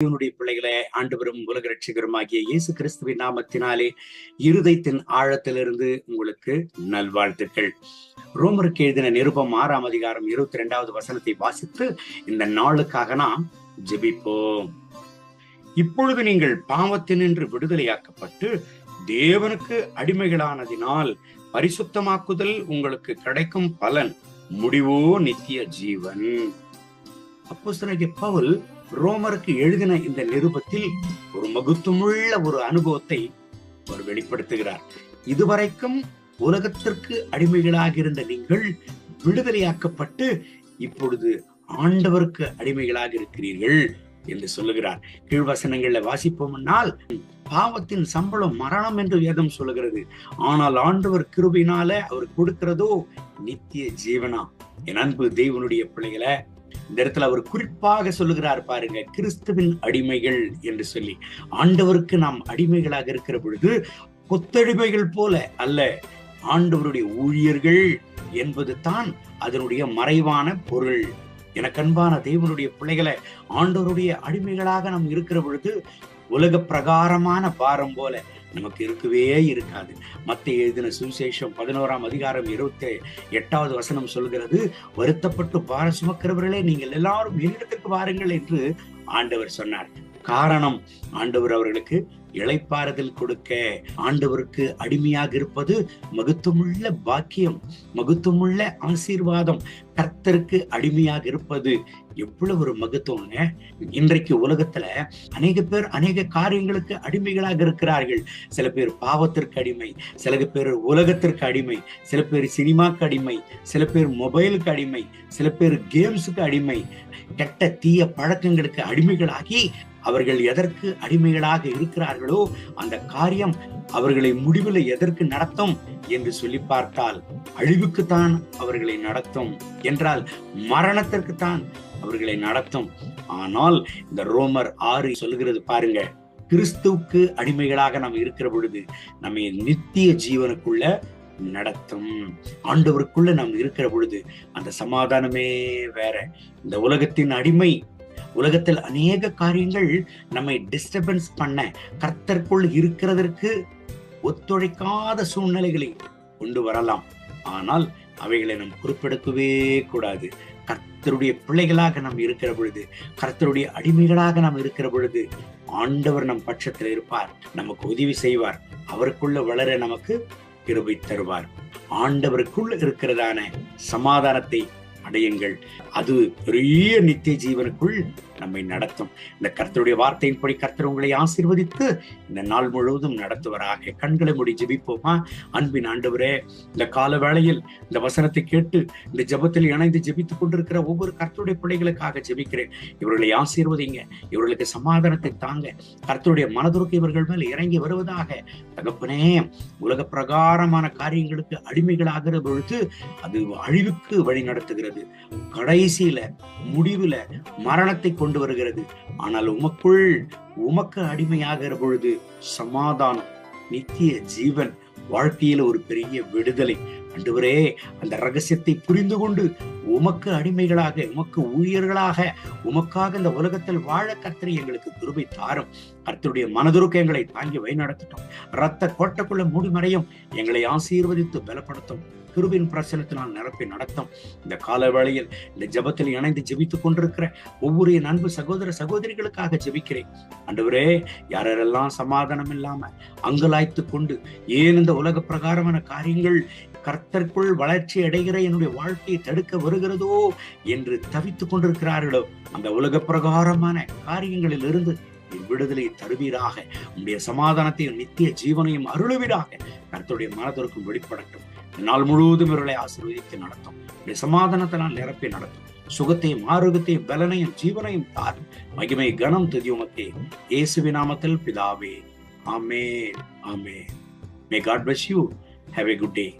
தேவனுடைய பிள்ளைகளே, ஆண்டவரும் உலக ரட்சகருமாகிய இயேசு கிறிஸ்துவின் நாமத்தினாலே இருதயத்தின் ஆழத்திலிருந்து உங்களுக்கு நல்வாழ்த்துக்கள். ரோமருக்கு எழுதின நிருபம் 6ஆம் அதிகாரம் 22வது வசனத்தை வாசித்து இந்த நாளுக்காக நாம் ஜெபிப்போம். இப்பொழுது நீங்கள் பாவத்தினின்று விடுதலையாக்கப்பட்டு தேவனுக்கு அடிமைகளானதினால் பரிசுத்தமாக்குதல் உங்களுக்கு கிடைக்கும் பலன் முடிவோ நித்திய ஜீவன். அப்போஸ்தலனாகிய பவுல் ரோமருக்கு எழுதின இந்த நிருபத்தில் ஒரு மகத்துவமுள்ள ஒரு அனுபவத்தை அவர் வெளிப்படுத்துகிறார். இதுவரைக்கும் உலகத்திற்கு அடிமைகளாக இருந்த நீங்கள் விடுதலையாக்கப்பட்டு இப்பொழுது ஆண்டவருக்கு அடிமைகளாக இருக்கிறீர்கள் என்று சொல்லுகிறார். கீழ்வசனங்கள்ல வாசிப்போம்னால், பாவத்தின் சம்பளம் மரணம் என்று வேதம் சொல்லுகிறது. ஆனால் ஆண்டவர் கிருபையினால அவர் கொடுக்கிறதோ நித்திய ஜீவனா. என் அன்பு தேவனுடைய பிள்ளைகளை, இந்த இடத்துல அவர் குறிப்பாக சொல்லுகிறார் பாருங்க, கிறிஸ்துவின் அடிமைகள் என்று சொல்லி. ஆண்டவருக்கு நாம் அடிமைகளாக இருக்கிற பொழுது கொத்தடிமைகள் போல அல்ல, ஆண்டவருடைய ஊழியர்கள் என்பது தான் அதனுடைய மறைவான பொருள். எனக்கு அன்பான தேவனுடைய பிள்ளைகளை, ஆண்டவருடைய அடிமைகளாக நாம் இருக்கிற பொழுது உலக பிரகாரமான பாரம் போல நமக்கு இருக்கவே இருக்காது. மத்தேயு எழுதின சுவிசேஷம் 11ஆம் அதிகாரம் 28வது வசனம் சொல்கிறது, வருத்தப்பட்டு பாரம் சுமக்கிறவர்களே நீங்கள் எல்லாரும் என்னிடத்திற்கு வாருங்கள் என்று ஆண்டவர் சொன்னார். காரணம், ஆண்டவர் அவர்களுக்கு இளைப்பாறுதல் கொடுக்க. ஆண்டவருக்கு அடிமையாக இருப்பது மகத்துவமுள்ள பாக்கியம், மகத்துவமுள்ள ஆசீர்வாதம். கர்த்தருக்கு அடிமையாக இருப்பது எவ்வளவு ஒரு மகத்துவங்க. இன்றைக்கு உலகத்துல அநேக பேர் அநேக காரியங்களுக்கு அடிமைகளாக இருக்கிறார்கள். சில பேர் பாவத்திற்கு அடிமை, சில பேர் உலகத்திற்கு அடிமை, சில பேர் சினிமாக்கு அடிமை, சில பேர் மொபைலுக்கு அடிமை, சில பேர் கேம்ஸுக்கு அடிமை, கெட்ட தீய பழக்கங்களுக்கு அடிமைகளாகி அவர்கள் எதற்கு அடிமைகளாக இருக்கிறார்களோ அந்த காரியம் அவர்களை முடிவில் எதற்கு நடத்தும் என்று சொல்லி பார்த்தால் அழிவுக்குத்தான் அவர்களை நடத்தும், என்றால் மரணத்திற்குத்தான் அவர்களை நடத்தும். ஆனால் இந்த ரோமர் 6 சொல்லுகிறது பாருங்க, கிறிஸ்துவுக்கு அடிமைகளாக நாம் இருக்கிற பொழுது நம்ம நித்திய ஜீவனுக்குள்ள நடத்தும். ஆண்டவருக்குள்ள நாம் இருக்கிற பொழுது அந்த சமாதானமே வேற. இந்த உலகத்தின் அடிமை, உலகத்தில் அநேக காரியங்கள் நம்மை டிஸ்டர்பன்ஸ் பண்ண, கர்த்தருக்குள் இருக்கிறதற்கு ஒத்துழைக்காத சூழ்நிலைகளை கொண்டு வரலாம். ஆனால் அவைகளை நாம் குறிப்பெடுக்கவே கூடாது. கர்த்தருடைய பிள்ளைகளாக நாம் இருக்கிற பொழுது, கர்த்தருடைய அடிமைகளாக நாம் இருக்கிற பொழுது ஆண்டவர் நம் பட்சத்தில் இருப்பார், நமக்கு உதவி செய்வார், அவருக்குள்ள வளர நமக்கு கிருபை தருவார். ஆண்டவருக்குள் இருக்கிறதான சமாதானத்தை அடையுங்கள். அது பெரிய நித்திய ஜீவனுக்குள் நம்மை நடத்தும். இந்த கர்த்தருடைய வார்த்தையின்படி கர்த்தர் உங்களை ஆசீர்வதித்து இந்த நாள் முழுவதும் நடத்துவராக. கண்களை மூடி ஜெபிப்போமா? அன்பின் ஆண்டவரே, இந்த கால வேளையில் இந்த வசனத்தை கேட்டு இந்த ஜெபத்தில் இணைந்து ஜெபித்துக் கொண்டிருக்கிற ஒவ்வொரு கர்த்தருடைய பிள்ளைகளுக்காக ஜெபிக்கிறேன். இவர்களை ஆசீர்வதிங்க, இவர்களுக்கு சமாதானத்தை தாங்க. கர்த்தருடைய மனதுருக்கு இவர்கள் மேல் இறங்கி வருவதாக. தகப்பனே, உலக பிரகாரமான காரியங்களுக்கு அடிமைகளாகிற பொழுது அது அழிவுக்கு வழி நடத்துகிறது, கடைசியில முடிவுல மரணத்தை கொண்டு வருகிறது. ஆனால் உமக்கு அடிமையாகிற பொழுது சமாதானம், நித்திய ஜீவன், வாழ்க்கையில ஒரு பெரிய விடுதலை. ஆண்டவரே, அந்த ரகசியத்தை புரிந்து கொண்டு உமக்கு அடிமைகளாக, உமக்கு ஊழியர்களாக, உமக்காக இந்த உலகத்தில் வாழ கர்த்தர் எங்களுக்கு கிருபை தாரும். கர்த்தருடைய மனதுருக்கு எங்களை தாங்கி வழிநடத்தட்டும். இரத்த கோட்டைக்குள்ள மூடி மறையும், எங்களை ஆசீர்வதித்து பலப்படுத்தும், கிருபின் பிரசனத்தினால் நிரப்பி நடத்தும். இந்த கால வேளையில் இந்த ஜெபத்தில் இணைந்து ஜெபித்துக் கொண்டிருக்கிற ஒவ்வொரு என் அன்பு சகோதர சகோதரிகளுக்காக ஜெபிக்கிறேன். ஆண்டவரே, யாரெல்லாம் சமாதானம் இல்லாம அங்கலாய்த்து கொண்டு, ஏன் இந்த உலக பிரகாரமான காரியங்கள் கர்த்தருக்குள் வளர்ச்சி அடைகிற என்னுடைய வாழ்க்கையை தடுக்க வருகிறதோ என்று தவித்துக் கொண்டிருக்கிறார்களோ, அந்த உலக பிரகாரமான காரியங்களில் இருந்து விடுதலை தருவீராக. உங்களுடைய சமாதானத்தையும் நித்திய ஜீவனையும் அருளுவீராக. கர்த்தருடைய மனதிற்கும் வெளிப்படட்டும். நாள் முழுவதும் இவர்களை ஆசீர்வதித்து நடத்தும். சமாதானத்தினால் நிரப்பி நடத்தும். சுகத்தையும் ஆரோக்கியத்தையும் பலனையும் ஜீவனையும் தார். மகிமை கனம் துதி உமக்கே, இயேசுவின் நாமத்தில் பிதாவே. ஆமென், ஆமென். May God bless you. Have a good day.